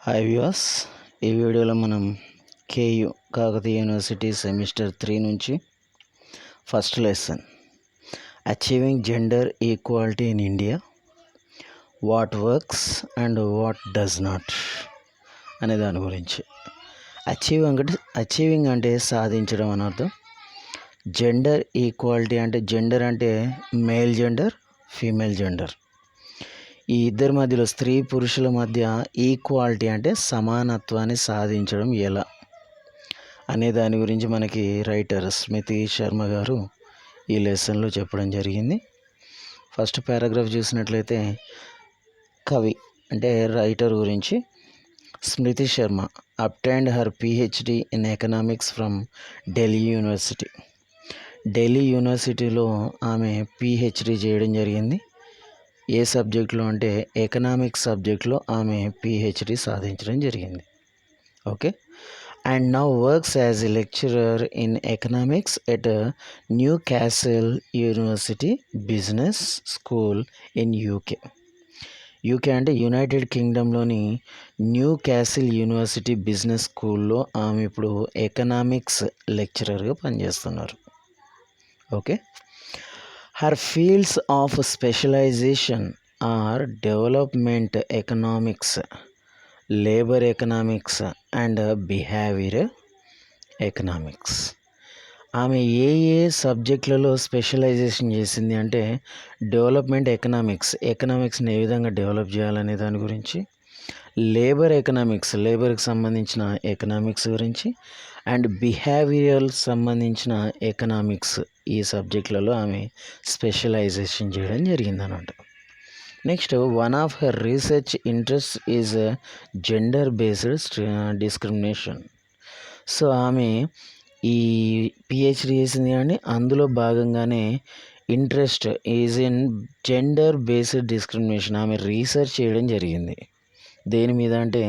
Hi viewers, ఈ వీడియోలో మనం కేయు కాకతీయ యూనివర్సిటీ సెమిస్టర్ 3 నుంచి first lesson achieving gender equality in India, what works and what does not అనే దాని గురించి. అచీవింగ్ అంటే సాధించడం అని అర్థం. జెండర్ ఈక్వాలిటీ అంటే జెండర్ అంటే మేల్ జెండర్, ఫీమేల్ జెండర్. ఈ ఇద్దరి మధ్యలో స్త్రీ పురుషుల మధ్య ఈక్వాలిటీ అంటే సమానత్వాన్ని సాధించడం ఎలా అనే దాని గురించి మనకి రైటర్ స్మృతి శర్మ గారు ఈ లెసన్లో చెప్పడం జరిగింది. ఫస్ట్ పారాగ్రాఫ్ చూసినట్లయితే కవి అంటే రైటర్ గురించి. Smriti Sharma obtained her PhD in economics from Delhi university. Delhi యూనివర్సిటీలో ఆమె పిహెచ్డి చేయడం జరిగింది. ఏ సబ్జెక్ట్లో అంటే ఎకనామిక్స్ సబ్జెక్ట్లో ఆమె పిహెచ్డి సాధించడం జరిగింది. Okay, and now works as a lecturer in economics at Newcastle university business school in UK. UK అంటే యునైటెడ్ కింగ్డమ్లోని న్యూ క్యాసిల్ యూనివర్సిటీ బిజినెస్ స్కూల్లో ఆమె ఇప్పుడు ఎకనామిక్స్ లెక్చరర్గా పనిచేస్తున్నారు. Okay, her fields of specialization are development economics, labor economics and behavioral economics. ఆమె ఏ సబ్జెక్టులలో specialisation చేసింది అంటే డెవలప్మెంట్ ఎకనామిక్స్ని ఏ విధంగా డెవలప్ చేయాలనే దాని గురించి, లేబర్ ఎకనామిక్స్ లేబర్కి సంబంధించిన ఎకనామిక్స్ గురించి, అండ్ బిహేవియరల్ సంబంధించిన ఎకనామిక్స్ ఈ సబ్జెక్టులలో ఆమె స్పెషలైజేషన్ చేయడం జరిగిందన్నమాట. Next, one of her research interest is gender based discrimination. So ఆమె ఈ పిహెచ్డి చేసింది కానీ అందులో భాగంగానే interest is in gender based discrimination. ఆమె రీసెర్చ్ చేయడం జరిగింది. దేని మీద అంటే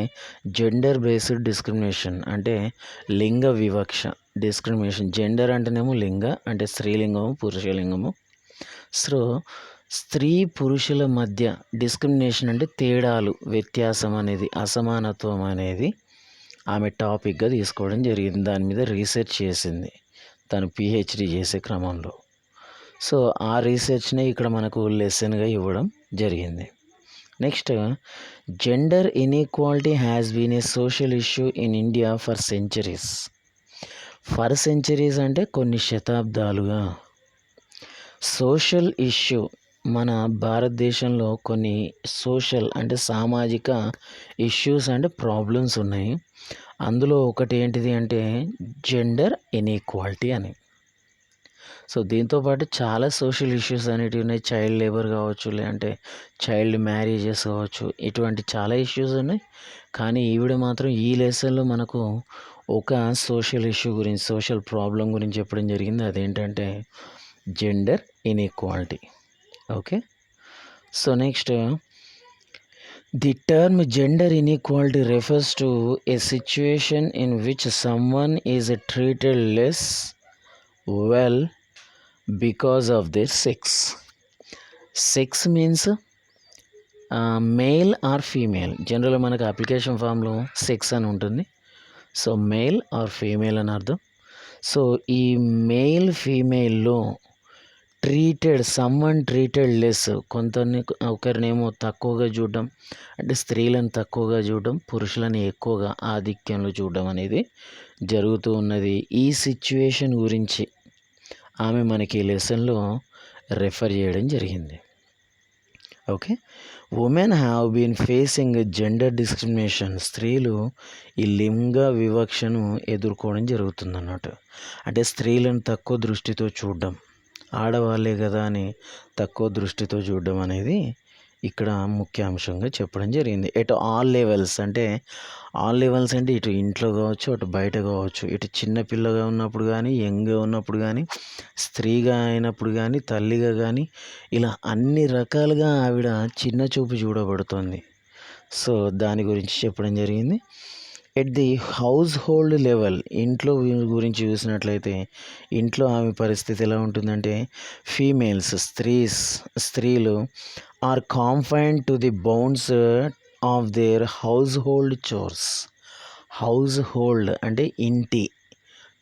జెండర్ బేస్డ్ డిస్క్రిమినేషన్ అంటే లింగ వివక్ష. డిస్క్రిమినేషన్ జెండర్ అంటేనేమో లింగ అంటే స్త్రీలింగము పురుషలింగము. సో స్త్రీ పురుషుల మధ్య డిస్క్రిమినేషన్ అంటే తేడాలు, వ్యత్యాసం అనేది, అసమానత్వం అనేది ఆమె టాపిక్గా తీసుకోవడం జరిగింది. దాని మీద రీసెర్చ్ చేసింది తను పిహెచ్డి చేసే క్రమంలో. సో ఆ రీసెర్చ్నే ఇక్కడ మనకు లెసన్గా ఇవ్వడం జరిగింది. Next, gender inequality has been a social issue in India for centuries. For centuries అంటే కొన్ని శతాబ్దాలుగా సోషల్ ఇష్యూ మన భారతదేశంలో కొన్ని సోషల్ అంటే సామాజిక ఇష్యూస్ అంటే ప్రాబ్లమ్స్ ఉన్నాయి. అందులో ఒకటి ఏంటిది అంటే జెండర్ ఇన్ఈక్వాలిటీ అని. సో దీంతోపాటు చాలా సోషల్ ఇష్యూస్ అనేటివి ఉన్నాయి. చైల్డ్ లేబర్ కావచ్చు, లేదంటే చైల్డ్ మ్యారేజెస్ కావచ్చు, ఇటువంటి చాలా ఇష్యూస్ ఉన్నాయి. కానీ ఈవిడ మాత్రం ఈ లెసన్లో మనకు ఒక సోషల్ ఇష్యూ గురించి, సోషల్ ప్రాబ్లం గురించి చెప్పడం జరిగింది. అదేంటంటే gender inequality. Okay, so next, the term gender inequality refers to A situation in which someone is treated less well because of their sex. Sex means male or female. జనరల్గా మనకు application ఫామ్లో sex అని ఉంటుంది. So male or female అని అర్థం. So ఈ male ఫీమేల్లో someone treated less, ఒకరినేమో తక్కువగా చూడడం అంటే స్త్రీలను తక్కువగా చూడడం, పురుషులను ఎక్కువగా ఆధిక్యంలో చూడడం అనేది జరుగుతూ ఉన్నది. ఈ సిచ్యువేషన్ గురించి ఆమె మనకి ఈ లెసన్లో రెఫర్ చేయడం జరిగింది. Okay, women have been facing gender discrimination. స్త్రీలు ఈ లింగ వివక్షను ఎదుర్కోవడం జరుగుతుందన్నమాట. అంటే స్త్రీలను తక్కువ దృష్టితో చూడడం, ఆడవాళ్ళే కదా అని తక్కువ దృష్టితో చూడడం అనేది ఇక్కడ ముఖ్య అంశంగా చెప్పడం జరిగింది. ఎట్ ఆల్ లెవెల్స్ అంటే ఇటు ఇంట్లో కావచ్చు, అటు బయట కావచ్చు, ఇటు చిన్నపిల్లగా ఉన్నప్పుడు కానీ, యంగ్గా ఉన్నప్పుడు కానీ, స్త్రీగా అయినప్పుడు కానీ, తల్లిగా కానీ, ఇలా అన్ని రకాలుగా ఆవిడ చిన్న చూపు చూడబడుతుంది. సో దాని గురించి చెప్పడం జరిగింది. At the house hold level, ఇంట్లో గురించి చూసినట్లయితే ఇంట్లో ఆమె పరిస్థితి ఎలా ఉంటుందంటే ఫీమేల్స్ స్త్రీలు are confined to the bounds of their household chores. Household అంటే ఇంటి,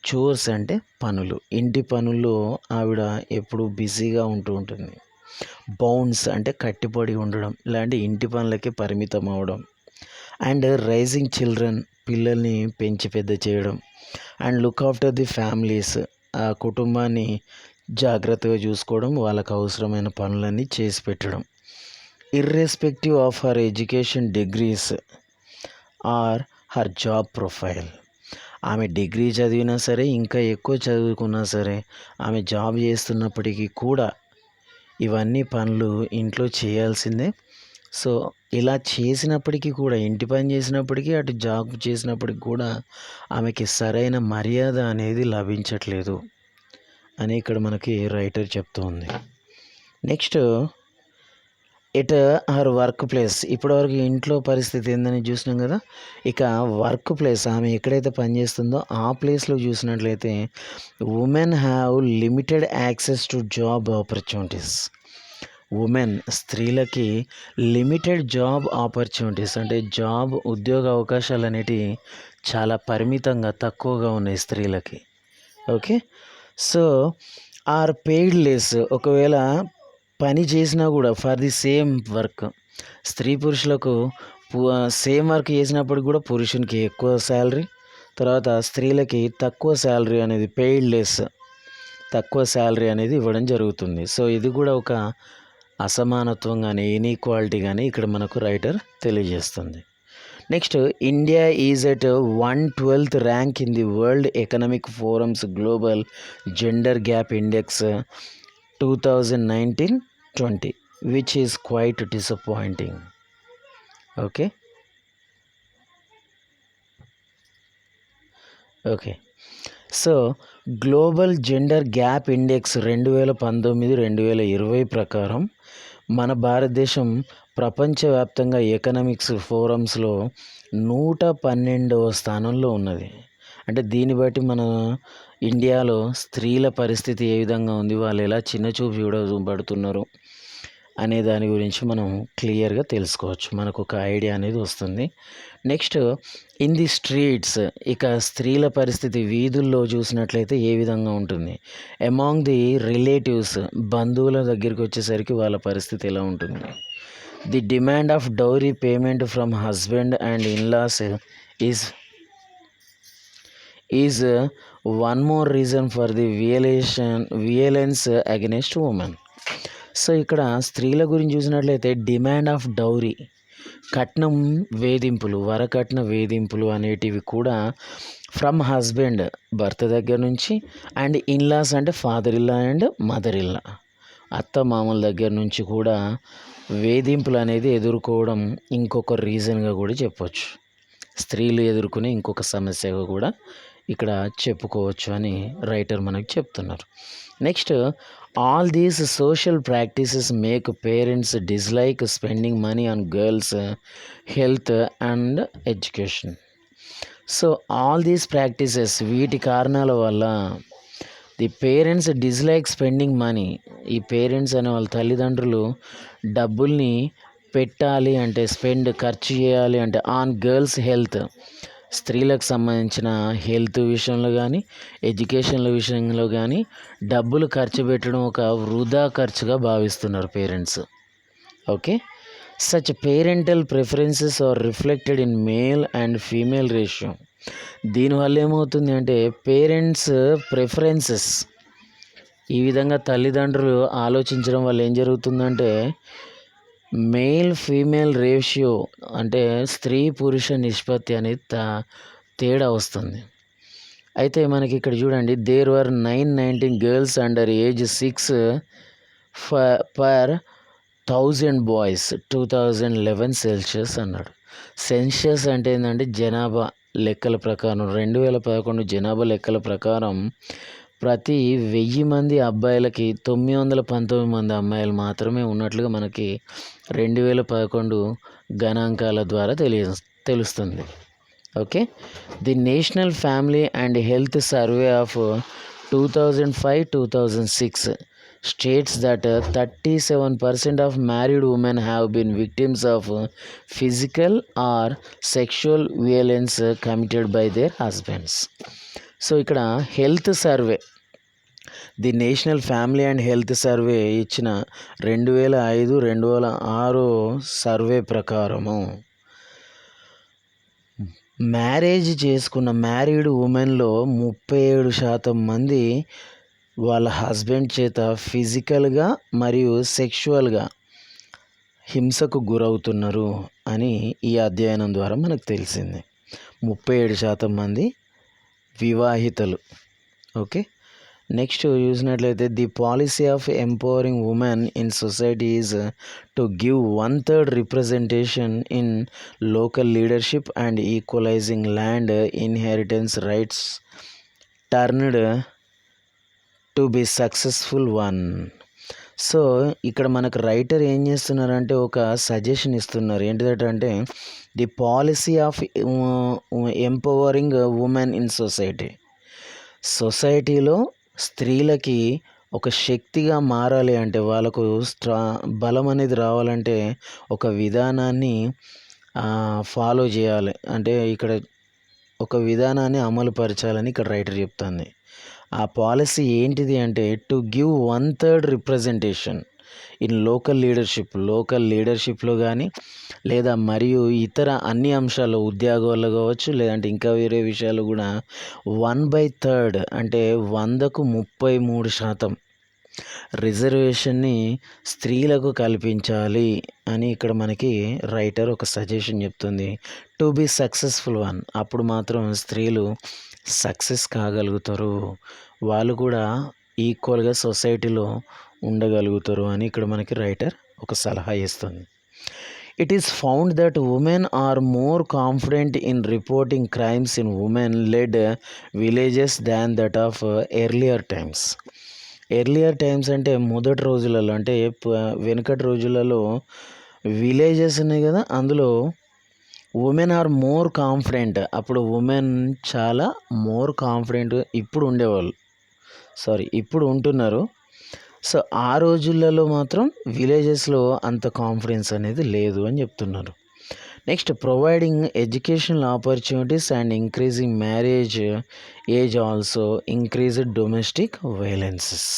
చోర్స్ అంటే పనులు, ఇంటి పనుల్లో ఆవిడ ఎప్పుడు బిజీగా ఉంటూ ఉంటుంది. బౌండ్స్ అంటే కట్టిపడి ఉండడం, ఇలాంటి ఇంటి పనులకి పరిమితం అవడం. అండ్ రైజింగ్ చిల్డ్రన్, పిల్లల్ని పెంచి పెద్ద చేయడం. And look after the families, ఆ కుటుంబాన్ని జాగ్రత్తగా చూసుకోవడం, వాళ్ళకు అవసరమైన పనులన్నీ చేసి పెట్టడం. Irrespective of her education degrees or her job profile. ఆమె డిగ్రీ చదివినా సరే, ఇంకా ఎక్కువ చదువుకున్నా సరే, ఆమె జాబ్ చేస్తున్నప్పటికీ కూడా ఇవన్నీ పనులు ఇంట్లో చేయాల్సిందే. సో ఇలా చేసినప్పటికీ కూడా, ఇంటి పని చేసినప్పటికీ, అటు జాబ్ చేసినప్పటికి కూడా ఆమెకి సరైన మర్యాద అనేది లభించట్లేదు అని ఇక్కడ మనకి రైటర్ చెప్తూ ఉంది. Next, at her work place. ఇప్పటివరకు ఇంట్లో పరిస్థితి ఏందని చూసినాం కదా. ఇక వర్క్ ప్లేస్, ఆమె ఎక్కడైతే పనిచేస్తుందో ఆ ప్లేస్లో చూసినట్లయితే women have limited access to job opportunities. Women, స్త్రీలకి లిమిటెడ్ జాబ్ ఆపర్చునిటీస్ అంటే జాబ్ ఉద్యోగ అవకాశాలు అనేటివి చాలా పరిమితంగా, తక్కువగా ఉన్నాయి స్త్రీలకి. Okay, so are paid less. ఒకవేళ పని చేసినా కూడా ఫర్ ది సేమ్ వర్క్, స్త్రీ పురుషులకు సేమ్ వర్క్ చేసినప్పుడు కూడా పురుషునికి ఎక్కువ శాలరీ, తర్వాత స్త్రీలకి తక్కువ శాలరీ అనేది, పెయిడ్ లెస్, తక్కువ శాలరీ అనేది ఇవ్వడం జరుగుతుంది. సో ఇది కూడా ఒక అసమానత్వం కానీ, ఇన్ఈక్వాలిటీ కానీ ఇక్కడ మనకు రైటర్ తెలియజేస్తుంది. Next, India is at 112th rank in the world economic forums global gender gap index 2019-20, which is quite disappointing. Okay. So global gender gap index 2019-2020 ప్రకారం మన భారతదేశం ప్రపంచవ్యాప్తంగా ఎకనామిక్స్ ఫోరమ్స్లో 112వ స్థానంలో ఉన్నది. అంటే దీన్ని బట్టి మన ఇండియాలో స్త్రీల పరిస్థితి ఏ విధంగా ఉంది, వాళ్ళు ఎలా చిన్నచూపు చూడబడుతున్నారు అనే దాని గురించి మనం క్లియర్గా తెలుసుకోవచ్చు, మనకు ఒక ఐడియా అనేది వస్తుంది. నెక్స్ట్, ఇన్ ది స్ట్రీట్స్, ఇక స్త్రీల పరిస్థితి వీధుల్లో చూసినట్లయితే ఏ విధంగా ఉంటుంది. అమాంగ్ ది రిలేటివ్స్, బంధువుల దగ్గరికి వచ్చేసరికి వాళ్ళ పరిస్థితి ఎలా ఉంటుంది. The demand of dowry payment from husband and in laws is one more reason for the violence against women. So ఇక్కడ స్త్రీల గురించి చూసినట్లయితే డిమాండ్ ఆఫ్ డౌరీ, కట్నం వేధింపులు, వరకట్న వేధింపులు అనేటివి కూడా ఫ్రమ్ హస్బెండ్, భర్త దగ్గర నుంచి, అండ్ ఇన్లాస్ అంటే ఫాదర్ ఇల్లా అండ్ మదర్ ఇల్లా, అత్త మామల దగ్గర నుంచి కూడా వేధింపులు అనేది ఎదుర్కోవడం ఇంకొక రీజన్గా కూడా చెప్పవచ్చు. స్త్రీలు ఎదుర్కొనే ఇంకొక సమస్యగా కూడా ఇక్కడ చెప్పుకోవచ్చు అని రైటర్ మనకు చెప్తున్నారు. Next, all these social practices make parents dislike spending money on girls health and education. So all these practices, వీటి కారణాల వల్ల the parents dislike spending money, ఈ పేరెంట్స్ అనే వాళ్ళ తల్లిదండ్రులు డబ్బుల్ని పెట్టాలి అంటే, ఖర్చు చేయాలి అంటే ఆన్ గర్ల్స్ హెల్త్, స్త్రీలకు సంబంధించిన హెల్త్ విషయంలో కానీ, ఎడ్యుకేషన్ల విషయంలో కానీ డబ్బులు ఖర్చు పెట్టడం ఒక వృధా ఖర్చుగా భావిస్తున్నారు parents. Okay, such parental preferences are reflected in male and female ratio. దీనివల్ల ఏమవుతుంది అంటే పేరెంట్స్ ప్రిఫరెన్సెస్, ఈ విధంగా తల్లిదండ్రులు ఆలోచించడం వల్ల ఏం జరుగుతుందంటే మేల్ ఫీమేల్ రేషియో అంటే స్త్రీ పురుష నిష్పత్తి అనేది తేడా వస్తుంది. అయితే మనకి ఇక్కడ చూడండి, there were 919 girls under age 6 per 1000 boys 2011 census అన్నాడు. సెన్సస్ అంటే ఏంటంటే జనాభా లెక్కల ప్రకారం, 2011 జనాభా లెక్కల ప్రకారం ప్రతి 1000 మంది అబ్బాయిలకి 919 మంది అమ్మాయిలు మాత్రమే ఉన్నట్లుగా మనకి 2011 గణాంకాల ద్వారా తెలుస్తుంది. Okay, the national family and health survey of 2005-2006 states that 37% of married women have been victims of physical or sexual violence committed by their husbands. So ఇక్కడ health survey, the national family and health survey ఇచ్చిన 2005-2006 survey ప్రకారము marriage చేసుకున్న married ఉమెన్లో 37% మంది వాళ్ళ husband చేత ఫిజికల్గా మరియు సెక్షువల్గా హింసకు గురవుతున్నారు అని ఈ అధ్యయనం ద్వారా మనకు తెలిసింది. 37% మంది వివాహితలు. ఓకే, నెక్స్ట్ చూసినట్లయితే the policy of empowering women in society is to give 1/3 representation in local leadership and equalising land inheritance rights turned to be successful one. So ఇక్కడ మనకు రైటర్ ఏం చేస్తున్నారంటే ఒక సజెషన్ ఇస్తున్నారు. ఏంటిదంటే the policy of empowering women in సొసైటీలో స్త్రీలకి ఒక శక్తిగా మారాలి అంటే, వాళ్ళకు బలం అనేది రావాలంటే ఒక విధానాన్ని ఫాలో చేయాలి. అంటే ఇక్కడ ఒక విధానాన్ని అమలు పరచాలని ఇక్కడ రైటర్ చెప్తుంది. ఆ పాలసీ ఏంటిది అంటే to give 1/3 representation in local లీడర్షిప్లో కానీ లేదా మరియు ఇతర అన్ని అంశాలు ఉద్యోగాల్లో కావచ్చు, లేదంటే ఇంకా వేరే విషయాలు కూడా 1/3 అంటే 100కు 33% రిజర్వేషన్ని స్త్రీలకు కల్పించాలి అని ఇక్కడ మనకి రైటర్ ఒక సజెషన్ చెప్తుంది. టు బి సక్సెస్ఫుల్ వన్, అప్పుడు మాత్రం స్త్రీలు సక్సెస్ కాగలుగుతారు, వాళ్ళు కూడా ఈక్వల్గా సొసైటీలో ఉండగలుగుతారు అని ఇక్కడ మనకి రైటర్ ఒక సలహా ఇస్తుంది. It is found that women are more confident in reporting crimes in women led villages than that of earlier times అంటే మొదటి రోజులలో, అంటే వెనుకటి రోజులలో విలేజెస్ ఉన్నాయి కదా, అందులో ఉమెన్ ఆర్ మోర్ కాన్ఫిడెంట్, అప్పుడు ఉమెన్ చాలా మోర్ కాన్ఫిడెంట్ ఇప్పుడు ఉంటున్నారు. సో ఆ రోజులలో మాత్రం విలేజెస్లో అంత కాన్ఫిడెన్స్ అనేది లేదు అని చెప్తున్నారు. Next providing educational opportunities and increasing marriage age also increased domestic violences.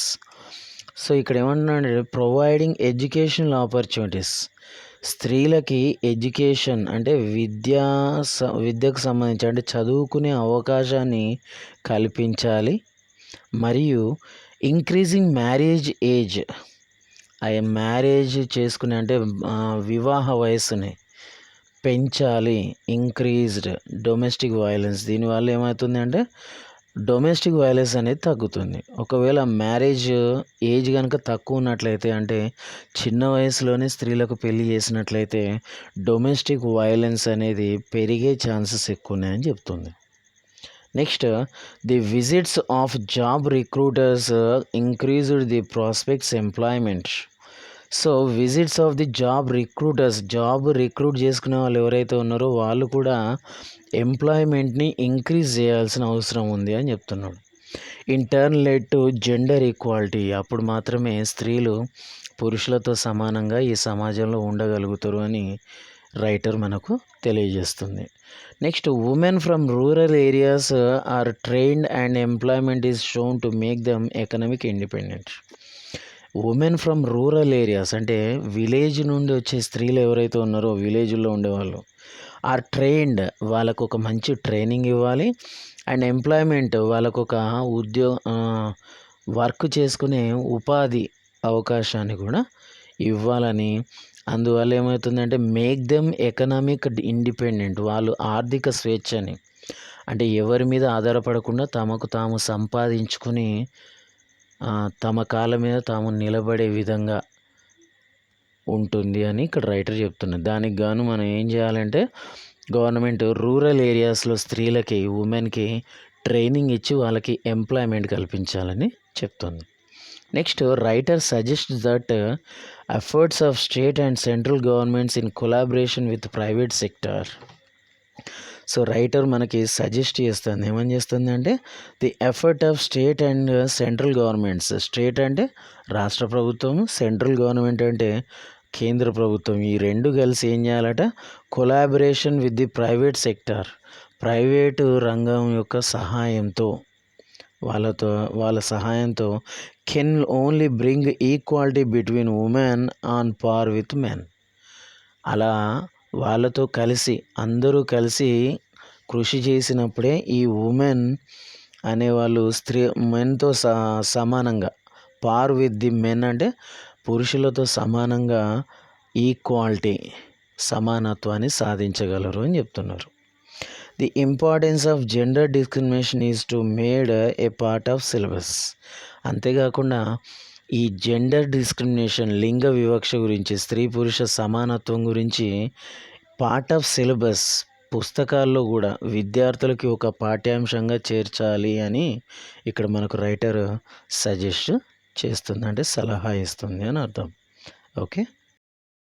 So ఇక్కడ ఏమంటున్నాడు, ప్రొవైడింగ్ ఎడ్యుకేషనల్ ఆపర్చునిటీస్, స్త్రీలకి ఎడ్యుకేషన్ అంటే విద్యకు సంబంధించి అంటే చదువుకునే అవకాశాన్ని కల్పించాలి. మరియు ఇంక్రీజింగ్ మ్యారేజ్ ఏజ్, మ్యారేజ్ చేసుకునే అంటే వివాహ వయస్సుని పెంచాలి. ఇంక్రీజ్డ్ డొమెస్టిక్ వైలెన్స్, దీనివల్ల ఏమవుతుంది అంటే డొమెస్టిక్ వైలెన్స్ అనేది తగ్గుతుంది. ఒకవేళ మ్యారేజ్ ఏజ్ కనుక తక్కువ ఉన్నట్లయితే, అంటే చిన్న వయసులోనే స్త్రీలకు పెళ్లి చేసినట్లయితే డొమెస్టిక్ వైలెన్స్ అనేది పెరిగే ఛాన్సెస్ ఎక్కువ ఉన్నాయని చెప్తుంది. Next the visits of job recruiters increased the prospects employment. So visits of the job recruit చేసుకునే వాళ్ళు ఎవరైతే ఉన్నారో వాళ్ళు కూడా ఎంప్లాయ్మెంట్ని ఇంక్రీజ్ చేయాల్సిన అవసరం ఉంది అని చెప్తున్నాడు. In turn led to gender equality, అప్పుడు మాత్రమే స్త్రీలు పురుషులతో సమానంగా ఈ సమాజంలో ఉండగలుగుతారు అని రైటర్ మనకు తెలియజేస్తుంది. Next women from rural areas are trained and employment is shown to make them economic independent. Women from rural areas అంటే విలేజ్ నుండి వచ్చే స్త్రీలు ఎవరైతే ఉన్నారో విలేజ్లో ఉండేవాళ్ళు, ఆర్ ట్రైన్డ్, వాళ్ళకు ఒక మంచి ట్రైనింగ్ ఇవ్వాలి. అండ్ ఎంప్లాయ్మెంట్, వాళ్ళకు ఒక వర్క్ చేసుకునే ఉపాధి అవకాశాన్ని కూడా ఇవ్వాలని. అందువల్ల ఏమవుతుందంటే మేక్ దెమ్ ఎకనామిక్ ఇండిపెండెంట్, వాళ్ళు ఆర్థిక స్వేచ్ఛని అంటే ఎవరి మీద ఆధారపడకుండా తమకు తాము సంపాదించుకుని తమ కాళ్ళ మీద తాము నిలబడే విధంగా ఉంటుంది అని ఇక్కడ రైటర్ చెప్తున్నారు. దానికి గాను మనం ఏం చేయాలంటే గవర్నమెంట్ రూరల్ ఏరియాస్లో స్త్రీలకి ఉమెన్కి ట్రైనింగ్ ఇచ్చి వాళ్ళకి ఎంప్లాయ్మెంట్ కల్పించాలని చెప్తుంది. Next writer suggest that efforts of state and central governments in collaboration with private sector. So writer మనకి సజెస్ట్ చేస్తుంది, ఏమని చేస్తుంది అంటే the effort of state and central governments. State అంటే రాష్ట్ర ప్రభుత్వం, సెంట్రల్ గవర్నమెంట్ అంటే కేంద్ర ప్రభుత్వం. ఈ రెండు కలిసి ఏం చేయాలట, collaboration with the private sector, private రంగం యొక్క సహాయంతో, వాళ్ళ సహాయంతో can only bring equality between women on par with men. అలా వాళ్ళతో కలిసి అందరూ కలిసి కృషి చేసినప్పుడే ఈ ఉమెన్ అనేవాళ్ళు మెన్తో సమానంగా, పార్ విత్ ది మెన్ అంటే పురుషులతో సమానంగా ఈక్వాలిటీ, సమానత్వాన్ని సాధించగలరు అని చెప్తున్నారు. The importance of gender discrimination is to made A part of syllabus. అంతేకాకుండా ఈ జెండర్ డిస్క్రిమినేషన్, లింగ వివక్ష గురించి, స్త్రీ పురుష సమానత్వం గురించి పార్ట్ ఆఫ్ సిలబస్, పుస్తకాల్లో కూడా విద్యార్థులకి ఒక పాఠ్యాంశంగా చేర్చాలి అని ఇక్కడ మనకు రైటర్ సజెస్ట్ చేస్తుంది, అంటే సలహా ఇస్తుంది అని అర్థం. ఓకే.